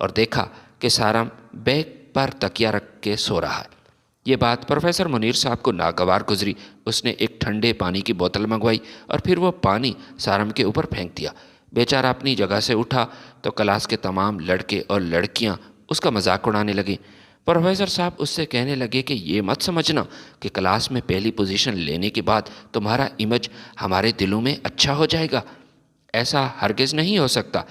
اور دیکھا کہ سارم بیگ پر تکیہ رکھ کے سو رہا ہے۔ یہ بات پروفیسر منیر صاحب کو ناگوار گزری۔ اس نے ایک ٹھنڈے پانی کی بوتل منگوائی اور پھر وہ پانی سارم کے اوپر پھینک دیا۔ بیچارہ اپنی جگہ سے اٹھا تو کلاس کے تمام لڑکے اور لڑکیاں اس کا مذاق اڑانے لگے۔ پروفیسر صاحب اس سے کہنے لگے کہ یہ مت سمجھنا کہ کلاس میں پہلی پوزیشن لینے کے بعد تمہارا امیج ہمارے دلوں میں اچھا ہو جائے گا۔ ایسا ہرگز نہیں ہو سکتا۔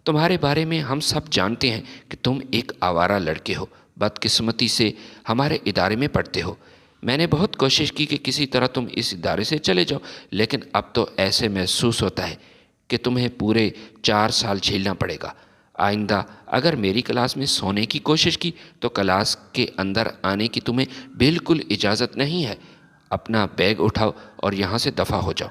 تمہارے بارے میں ہم سب جانتے ہیں کہ تم ایک آوارہ لڑکے ہو، بدقسمتی سے ہمارے ادارے میں پڑھتے ہو۔ میں نے بہت کوشش کی کہ کسی طرح تم اس ادارے سے چلے جاؤ، لیکن اب تو ایسے محسوس ہوتا ہے کہ تمہیں پورے 4 سال جھیلنا پڑے گا۔ آئندہ اگر میری کلاس میں سونے کی کوشش کی تو کلاس کے اندر آنے کی تمہیں بالکل اجازت نہیں ہے۔ اپنا بیگ اٹھاؤ اور یہاں سے دفع ہو جاؤ۔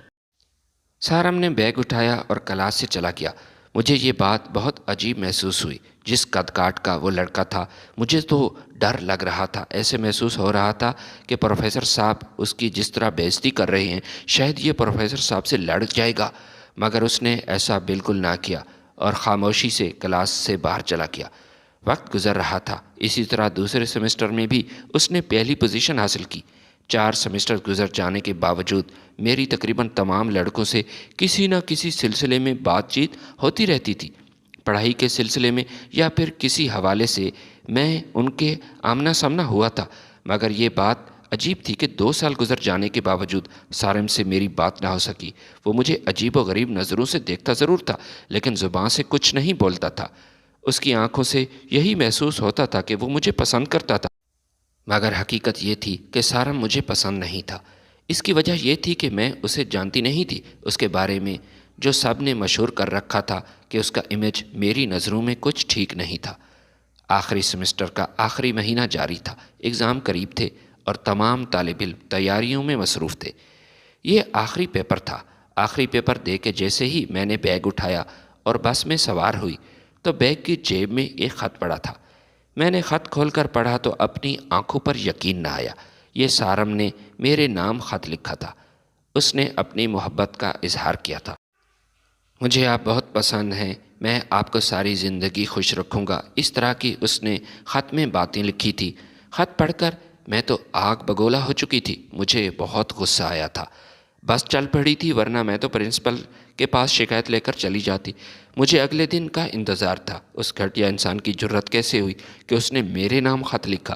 سارم نے بیگ اٹھایا اور کلاس سے چلا گیا۔ مجھے یہ بات بہت عجیب محسوس ہوئی۔ جس قد کاٹ کا وہ لڑکا تھا، مجھے تو ڈر لگ رہا تھا۔ ایسے محسوس ہو رہا تھا کہ پروفیسر صاحب اس کی جس طرح بےعزتی کر رہے ہیں، شاید یہ پروفیسر صاحب سے لڑ جائے گا، مگر اس نے ایسا بالکل نہ کیا اور خاموشی سے کلاس سے باہر چلا گیا۔ وقت گزر رہا تھا۔ اسی طرح دوسرے سیمسٹر میں بھی اس نے پہلی پوزیشن حاصل کی۔ 4 سیمسٹر گزر جانے کے باوجود میری تقریباً تمام لڑکوں سے کسی نہ کسی سلسلے میں بات چیت ہوتی رہتی تھی۔ پڑھائی کے سلسلے میں یا پھر کسی حوالے سے میں ان کے آمنا سامنا ہوا تھا، مگر یہ بات عجیب تھی کہ 2 سال گزر جانے کے باوجود سارم سے میری بات نہ ہو سکی۔ وہ مجھے عجیب و غریب نظروں سے دیکھتا ضرور تھا، لیکن زبان سے کچھ نہیں بولتا تھا۔ اس کی آنکھوں سے یہی محسوس ہوتا تھا کہ وہ مجھے پسند کرتا تھا، مگر حقیقت یہ تھی کہ سارم مجھے پسند نہیں تھا۔ اس کی وجہ یہ تھی کہ میں اسے جانتی نہیں تھی۔ اس کے بارے میں جو سب نے مشہور کر رکھا تھا کہ اس کا امیج میری نظروں میں کچھ ٹھیک نہیں تھا۔ آخری سیمسٹر کا آخری مہینہ جاری تھا، ایگزام قریب تھے اور تمام طالب علم تیاریوں میں مصروف تھے۔ یہ آخری پیپر تھا۔ آخری پیپر دے کے جیسے ہی میں نے بیگ اٹھایا اور بس میں سوار ہوئی تو بیگ کی جیب میں ایک خط پڑا تھا۔ میں نے خط کھول کر پڑھا تو اپنی آنکھوں پر یقین نہ آیا۔ یہ سارم نے میرے نام خط لکھا تھا۔ اس نے اپنی محبت کا اظہار کیا تھا۔ مجھے آپ بہت پسند ہیں، میں آپ کو ساری زندگی خوش رکھوں گا، اس طرح کی اس نے خط میں باتیں لکھی تھی۔ خط پڑھ کر میں تو آگ بگولا ہو چکی تھی۔ مجھے بہت غصہ آیا تھا۔ بس چل پڑی تھی، ورنہ میں تو پرنسپل کے پاس شکایت لے کر چلی جاتی۔ مجھے اگلے دن کا انتظار تھا۔ اس گھٹیا انسان کی جرت کیسے ہوئی کہ اس نے میرے نام خط لکھا؟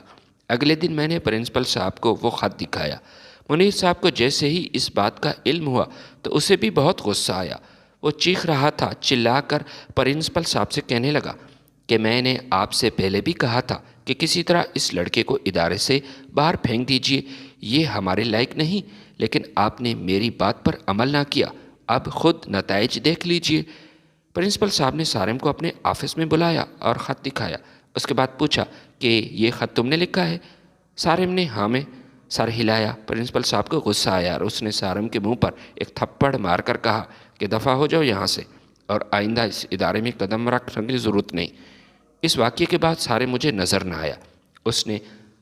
اگلے دن میں نے پرنسپل صاحب کو وہ خط دکھایا۔ منیر صاحب کو جیسے ہی اس بات کا علم ہوا تو اسے بھی بہت غصہ آیا۔ وہ چیخ رہا تھا، چلا کر پرنسپل صاحب سے کہنے لگا کہ میں نے آپ سے پہلے بھی کہا تھا کہ کسی طرح اس لڑکے کو ادارے سے باہر پھینک دیجئے، یہ ہمارے لائق نہیں، لیکن آپ نے میری بات پر عمل نہ کیا۔ اب خود نتائج دیکھ لیجئے۔ پرنسپل صاحب نے سارم کو اپنے آفس میں بلایا اور خط دکھایا۔ اس کے بعد پوچھا کہ یہ خط تم نے لکھا ہے؟ سارم نے ہاں میں سر ہلایا۔ پرنسپل صاحب کو غصہ آیا اور اس نے سارم کے منہ پر ایک تھپڑ مار کر کہا کہ دفع ہو جاؤ یہاں سے، اور آئندہ اس ادارے میں قدم رکھنے کی ضرورت نہیں۔ اس واقعے کے بعد سارم مجھے نظر نہ آیا۔ اس نے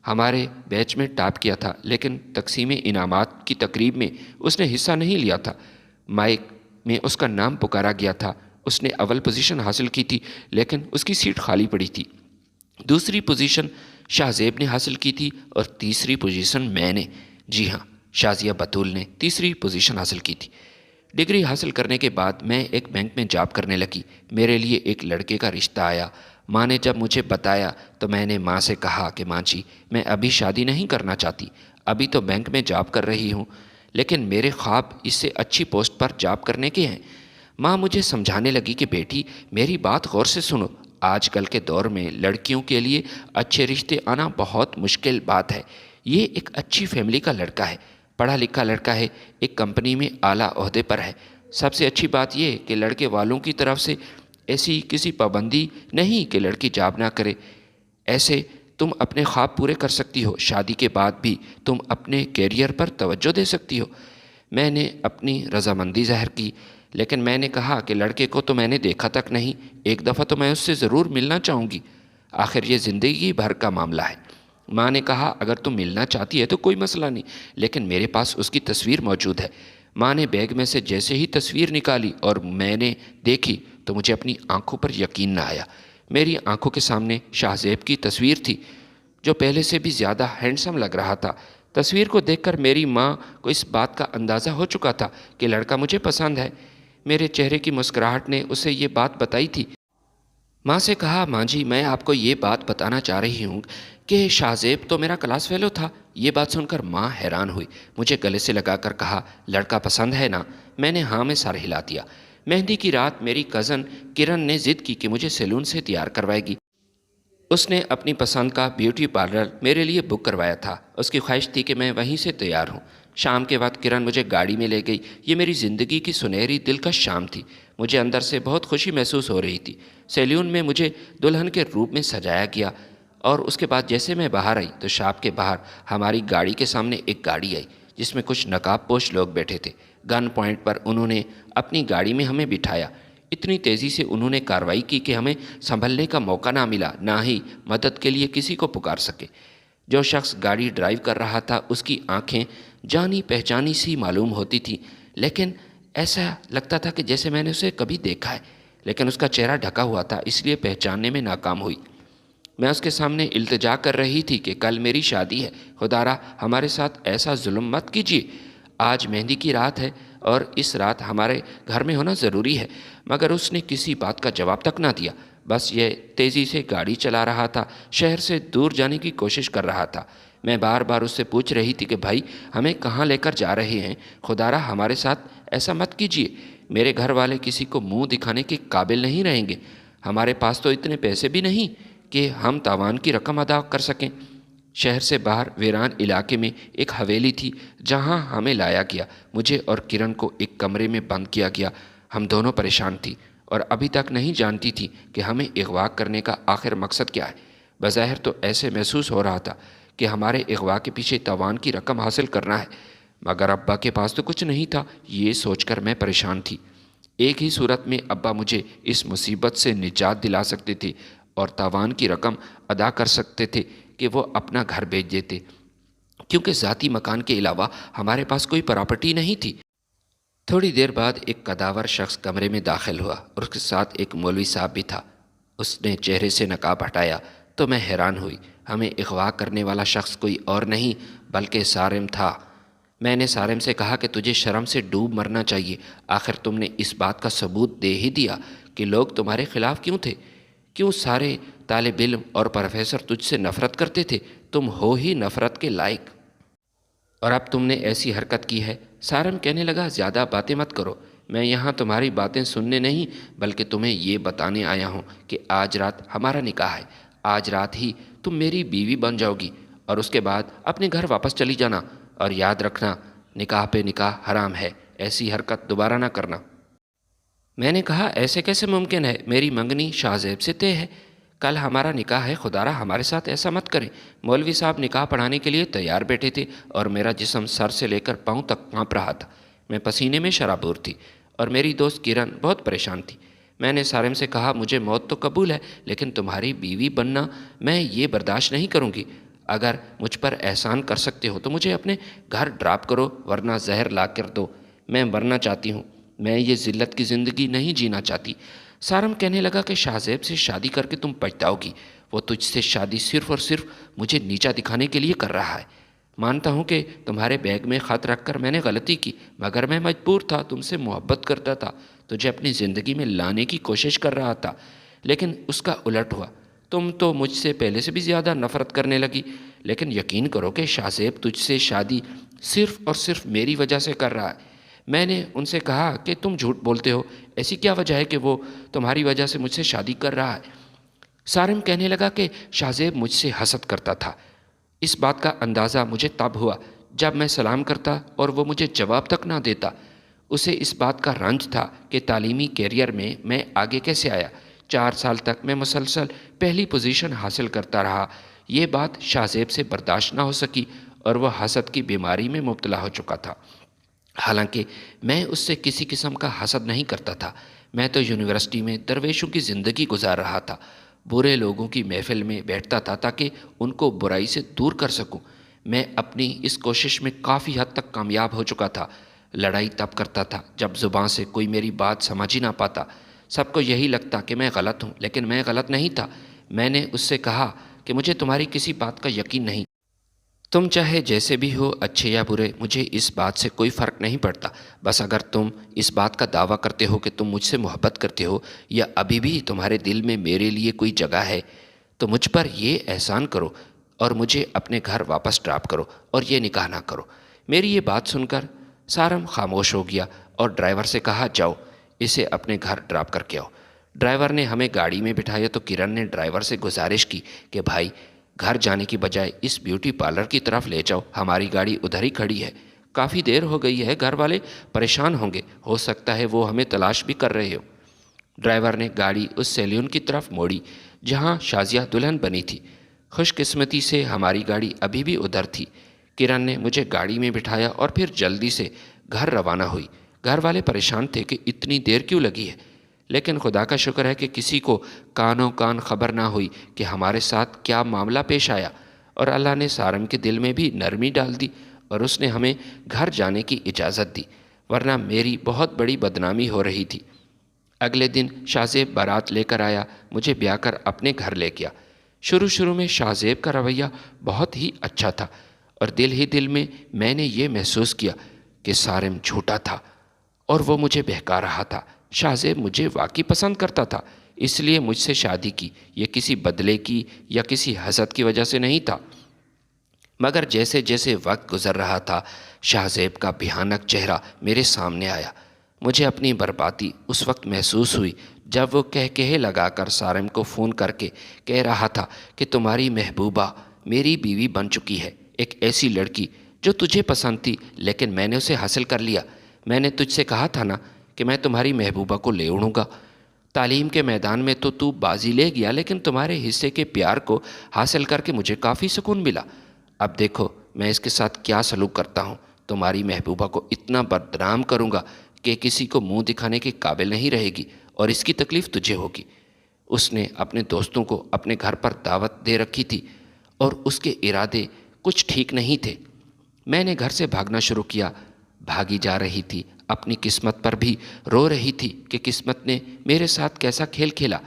ہمارے بیچ میں ٹاپ کیا تھا، لیکن تقسیم انعامات کی تقریب میں اس نے حصہ نہیں لیا تھا۔ مائک میں اس کا نام پکارا گیا تھا۔ اس نے اول پوزیشن حاصل کی تھی، لیکن اس کی سیٹ خالی پڑی تھی۔ دوسری پوزیشن شاہ زیب نے حاصل کی تھی اور تیسری پوزیشن میں نے، جی ہاں، شازیہ بطول نے تیسری پوزیشن حاصل کی تھی۔ ڈگری حاصل کرنے کے بعد میں ایک بینک میں جاب کرنے لگی۔ میرے لیے ایک لڑکے کا رشتہ آیا۔ ماں نے جب مجھے بتایا تو میں نے ماں سے کہا کہ ماں جی، میں ابھی شادی نہیں کرنا چاہتی، ابھی تو بینک میں جاب کر رہی ہوں، لیکن میرے خواب اس سے اچھی پوسٹ پر جاب کرنے کے ہیں۔ ماں مجھے سمجھانے لگی کہ بیٹی میری بات غور سے سنو، آج کل کے دور میں لڑکیوں کے لیے اچھے رشتے آنا بہت مشکل بات ہے۔ یہ ایک اچھی فیملی کا لڑکا ہے، پڑھا لکھا لڑکا ہے، ایک کمپنی میں اعلیٰ عہدے پر ہے۔ سب سے اچھی بات یہ کہ لڑکے والوں کی طرف سے ایسی کسی پابندی نہیں کہ لڑکی جاب نہ کرے۔ ایسے تم اپنے خواب پورے کر سکتی ہو، شادی کے بعد بھی تم اپنے کیریئر پر توجہ دے سکتی ہو۔ میں نے اپنی رضامندی ظاہر کی، لیکن میں نے کہا کہ لڑکے کو تو میں نے دیکھا تک نہیں، ایک دفعہ تو میں اس سے ضرور ملنا چاہوں گی، آخر یہ زندگی بھر کا معاملہ ہے۔ ماں نے کہا اگر تم ملنا چاہتی ہے تو کوئی مسئلہ نہیں، لیکن میرے پاس اس کی تصویر موجود ہے۔ ماں نے بیگ میں سے جیسے ہی تصویر نکالی اور میں نے دیکھی تو مجھے اپنی آنکھوں پر یقین نہ آیا۔ میری آنکھوں کے سامنے شاہ زیب کی تصویر تھی، جو پہلے سے بھی زیادہ ہینڈسم لگ رہا تھا۔ تصویر کو دیکھ کر میری ماں کو اس بات کا اندازہ ہو چکا تھا کہ لڑکا مجھے پسند ہے۔ میرے چہرے کی مسکراہٹ نے اسے یہ بات بتائی تھی۔ ماں سے کہا، ماں جی میں آپ کو یہ بات بتانا چاہ رہی ہوں کہ شاہ زیب تو میرا کلاس فیلو تھا۔ یہ بات سن کر ماں حیران ہوئی، مجھے گلے سے لگا کر کہا، لڑکا پسند ہے نا؟ میں نے ہاں میں سر ہلا دیا۔ مہندی کی رات میری کزن کرن نے ضد کی کہ مجھے سیلون سے تیار کروائے گی۔ اس نے اپنی پسند کا بیوٹی پارلر میرے لیے بک کروایا تھا۔ اس کی خواہش تھی کہ میں وہیں سے تیار ہوں۔ شام کے بعد کرن مجھے گاڑی میں لے گئی۔ یہ میری زندگی کی سنہری دلکش شام تھی۔ مجھے اندر سے بہت خوشی محسوس ہو رہی تھی۔ سیلون میں مجھے دلہن کے روپ میں سجایا گیا، اور اس کے بعد جیسے میں باہر آئی تو شاپ کے باہر ہماری گاڑی کے سامنے ایک گاڑی آئی جس میں کچھ نقاب پوش لوگ بیٹھے تھے۔ گن پوائنٹ پر انہوں نے اپنی گاڑی میں ہمیں بٹھایا۔ اتنی تیزی سے انہوں نے کارروائی کی کہ ہمیں سنبھلنے کا موقع نہ ملا، نہ ہی مدد کے لیے کسی کو پکار سکے۔ جو شخص گاڑی ڈرائیو کر رہا تھا اس کی آنکھیں جانی پہچانی سی معلوم ہوتی تھیں، لیکن ایسا لگتا تھا کہ جیسے میں نے اسے کبھی دیکھا ہے، لیکن اس کا چہرہ ڈھکا ہوا تھا، اس لیے پہچاننے میں ناکام ہوئی۔ میں اس کے سامنے التجا کر رہی تھی کہ کل میری شادی ہے، خدارا ہمارے ساتھ ایسا ظلم مت کیجیے۔ آج مہندی کی رات ہے اور اس رات ہمارے گھر میں ہونا ضروری ہے۔ مگر اس نے کسی بات کا جواب تک نہ دیا، بس یہ تیزی سے گاڑی چلا رہا تھا، شہر سے دور جانے کی کوشش کر رہا تھا۔ میں بار بار اس سے پوچھ رہی تھی کہ بھائی ہمیں کہاں لے کر جا رہے ہیں؟ خدارا ہمارے ساتھ ایسا مت کیجیے، میرے گھر والے کسی کو منہ دکھانے کے قابل نہیں رہیں گے۔ ہمارے پاس تو اتنے پیسے بھی نہیں کہ ہم تاوان کی رقم ادا کر سکیں۔ شہر سے باہر ویران علاقے میں ایک حویلی تھی جہاں ہمیں لایا گیا۔ مجھے اور کرن کو ایک کمرے میں بند کیا گیا۔ ہم دونوں پریشان تھی اور ابھی تک نہیں جانتی تھی کہ ہمیں اغوا کرنے کا آخر مقصد کیا ہے۔ بظاہر تو ایسے محسوس ہو رہا تھا کہ ہمارے اغوا کے پیچھے تاوان کی رقم حاصل کرنا ہے، مگر ابا کے پاس تو کچھ نہیں تھا۔ یہ سوچ کر میں پریشان تھی۔ ایک ہی صورت میں ابا مجھے اس مصیبت سے نجات دلا سکتے تھے اور تاوان کی رقم ادا کر سکتے تھے کہ وہ اپنا گھر بیچ دیتے، کیونکہ ذاتی مکان کے علاوہ ہمارے پاس کوئی پراپرٹی نہیں تھی۔ تھوڑی دیر بعد ایک قداور شخص کمرے میں داخل ہوا اور اس کے ساتھ ایک مولوی صاحب بھی تھا۔ اس نے چہرے سے نقاب ہٹایا تو میں حیران ہوئی۔ ہمیں اغوا کرنے والا شخص کوئی اور نہیں بلکہ سارم تھا۔ میں نے سارم سے کہا کہ تجھے شرم سے ڈوب مرنا چاہیے، آخر تم نے اس بات کا ثبوت دے ہی دیا کہ لوگ تمہارے خلاف کیوں تھے، کیوں سارے طالب علم اور پروفیسر تجھ سے نفرت کرتے تھے، تم ہو ہی نفرت کے لائق، اور اب تم نے ایسی حرکت کی ہے۔ سارم کہنے لگا، زیادہ باتیں مت کرو، میں یہاں تمہاری باتیں سننے نہیں بلکہ تمہیں یہ بتانے آیا ہوں کہ آج رات ہمارا نکاح ہے۔ آج رات ہی تم میری بیوی بن جاؤ گی اور اس کے بعد اپنے گھر واپس چلی جانا، اور یاد رکھنا نکاح پہ نکاح حرام ہے، ایسی حرکت دوبارہ نہ کرنا۔ میں نے کہا، ایسے کیسے ممکن ہے؟ میری منگنی شاہ زیب سے طے ہے، کل ہمارا نکاح ہے، خدارا ہمارے ساتھ ایسا مت کریں۔ مولوی صاحب نکاح پڑھانے کے لیے تیار بیٹھے تھے اور میرا جسم سر سے لے کر پاؤں تک کانپ رہا تھا۔ میں پسینے میں شرابور تھی اور میری دوست کرن بہت پریشان تھی۔ میں نے سارم سے کہا، مجھے موت تو قبول ہے لیکن تمہاری بیوی بننا میں یہ برداشت نہیں کروں گی۔ اگر مجھ پر احسان کر سکتے ہو تو مجھے اپنے گھر ڈراپ کرو، ورنہ زہر لا کر دو، میں مرنا چاہتی ہوں، میں یہ ذلت کی زندگی نہیں جینا چاہتی۔ سارم کہنے لگا کہ شاہ زیب سے شادی کر کے تم پچھتاؤ گی، وہ تجھ سے شادی صرف اور صرف مجھے نیچا دکھانے کے لیے کر رہا ہے۔ مانتا ہوں کہ تمہارے بیگ میں خط رکھ کر میں نے غلطی کی، مگر میں مجبور تھا، تم سے محبت کرتا تھا، تجھے اپنی زندگی میں لانے کی کوشش کر رہا تھا، لیکن اس کا الٹ ہوا، تم تو مجھ سے پہلے سے بھی زیادہ نفرت کرنے لگی۔ لیکن یقین کرو کہ شاہ زیب تجھ سے شادی صرف اور صرف میری وجہ سے کر رہا ہے۔ میں نے ان سے کہا کہ تم جھوٹ بولتے ہو، ایسی کیا وجہ ہے کہ وہ تمہاری وجہ سے مجھ سے شادی کر رہا ہے؟ سارم کہنے لگا کہ شاہ زیب مجھ سے حسد کرتا تھا۔ اس بات کا اندازہ مجھے تب ہوا جب میں سلام کرتا اور وہ مجھے جواب تک نہ دیتا۔ اسے اس بات کا رنج تھا کہ تعلیمی کیریئر میں آگے کیسے آیا۔ 4 سال تک میں مسلسل پہلی پوزیشن حاصل کرتا رہا۔ یہ بات شاہ زیب سے برداشت نہ ہو سکی اور وہ حسد کی بیماری میں مبتلا ہو چکا تھا۔ حالانکہ میں اس سے کسی قسم کا حسد نہیں کرتا تھا، میں تو یونیورسٹی میں درویشوں کی زندگی گزار رہا تھا، برے لوگوں کی محفل میں بیٹھتا تھا تاکہ ان کو برائی سے دور کر سکوں۔ میں اپنی اس کوشش میں کافی حد تک کامیاب ہو چکا تھا۔ لڑائی تب کرتا تھا جب زبان سے کوئی میری بات سمجھ ہی نہ پاتا۔ سب کو یہی لگتا کہ میں غلط ہوں، لیکن میں غلط نہیں تھا۔ میں نے اس سے کہا کہ مجھے تمہاری کسی بات کا یقین نہیں۔ تم چاہے جیسے بھی ہو، اچھے یا برے، مجھے اس بات سے کوئی فرق نہیں پڑتا۔ بس اگر تم اس بات کا دعویٰ کرتے ہو کہ تم مجھ سے محبت کرتے ہو، یا ابھی بھی تمہارے دل میں میرے لیے کوئی جگہ ہے، تو مجھ پر یہ احسان کرو اور مجھے اپنے گھر واپس ڈراپ کرو اور یہ نکاح نہ کرو۔ میری یہ بات سن کر سارم خاموش ہو گیا اور ڈرائیور سے کہا، جاؤ اسے اپنے گھر ڈراپ کر کے آؤ۔ ڈرائیور نے ہمیں گاڑی میں بٹھایا تو کرن نے ڈرائیور سے گزارش کی کہ بھائی، گھر جانے کی بجائے اس بیوٹی پارلر کی طرف لے جاؤ، ہماری گاڑی ادھر ہی کھڑی ہے، کافی دیر ہو گئی ہے، گھر والے پریشان ہوں گے، ہو سکتا ہے وہ ہمیں تلاش بھی کر رہے ہو۔ ڈرائیور نے گاڑی اس سیلون کی طرف موڑی جہاں شازیہ دلہن بنی تھی۔ خوش قسمتی سے ہماری گاڑی ابھی بھی ادھر تھی۔ کرن نے مجھے گاڑی میں بٹھایا اور پھر جلدی سے گھر روانہ ہوئی۔ گھر والے پریشان تھے کہ اتنی دیر کیوں لگی ہے، لیکن خدا کا شکر ہے کہ کسی کو کانوں کان خبر نہ ہوئی کہ ہمارے ساتھ کیا معاملہ پیش آیا، اور اللہ نے سارم کے دل میں بھی نرمی ڈال دی اور اس نے ہمیں گھر جانے کی اجازت دی، ورنہ میری بہت بڑی بدنامی ہو رہی تھی۔ اگلے دن شاہزیب بارات لے کر آیا، مجھے بیاہ کر اپنے گھر لے گیا۔ شروع میں شاہزیب کا رویہ بہت ہی اچھا تھا، اور دل ہی دل میں نے یہ محسوس کیا کہ سارم جھوٹا تھا اور وہ مجھے بہکا رہا تھا۔ شاہزیب مجھے واقعی پسند کرتا تھا، اس لیے مجھ سے شادی کی، یہ کسی بدلے کی یا کسی حسد کی وجہ سے نہیں تھا۔ مگر جیسے جیسے وقت گزر رہا تھا، شاہزیب کا بھیانک چہرہ میرے سامنے آیا۔ مجھے اپنی بربادی اس وقت محسوس ہوئی جب وہ کہے لگا کر سارم کو فون کر کے کہہ رہا تھا کہ تمہاری محبوبہ میری بیوی بن چکی ہے، ایک ایسی لڑکی جو تجھے پسند تھی، لیکن میں نے اسے حاصل کر لیا۔ میں نے تجھ سے کہا تھا نا کہ میں تمہاری محبوبہ کو لے اڑوں گا۔ تعلیم کے میدان میں تو بازی لے گیا، لیکن تمہارے حصے کے پیار کو حاصل کر کے مجھے کافی سکون ملا۔ اب دیکھو میں اس کے ساتھ کیا سلوک کرتا ہوں، تمہاری محبوبہ کو اتنا بدنام کروں گا کہ کسی کو منہ دکھانے کے قابل نہیں رہے گی، اور اس کی تکلیف تجھے ہوگی۔ اس نے اپنے دوستوں کو اپنے گھر پر دعوت دے رکھی تھی اور اس کے ارادے کچھ ٹھیک نہیں تھے۔ میں نے گھر سے بھاگنا شروع کیا، بھاگی جا رہی تھی، اپنی قسمت پر بھی رو رہی تھی کہ قسمت نے میرے ساتھ کیسا کھیل کھیلا۔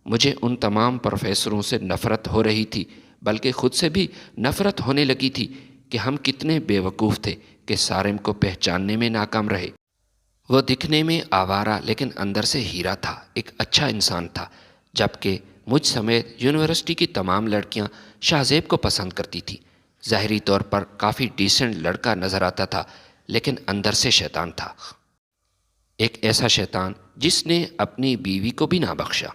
مجھے ان تمام پروفیسروں سے نفرت ہو رہی تھی، بلکہ خود سے بھی نفرت ہونے لگی تھی کہ ہم کتنے بے وقوف تھے کہ سارم کو پہچاننے میں ناکام رہے۔ وہ دکھنے میں آوارہ لیکن اندر سے ہیرا تھا، ایک اچھا انسان تھا، جبکہ مجھ سمیت یونیورسٹی کی تمام لڑکیاں شاہزیب کو پسند کرتی تھیں۔ ظاہری طور پر کافی ڈیسنٹ لڑکا نظر آتا تھا، لیکن اندر سے شیطان تھا، ایک ایسا شیطان جس نے اپنی بیوی کو بھی نہ بخشا۔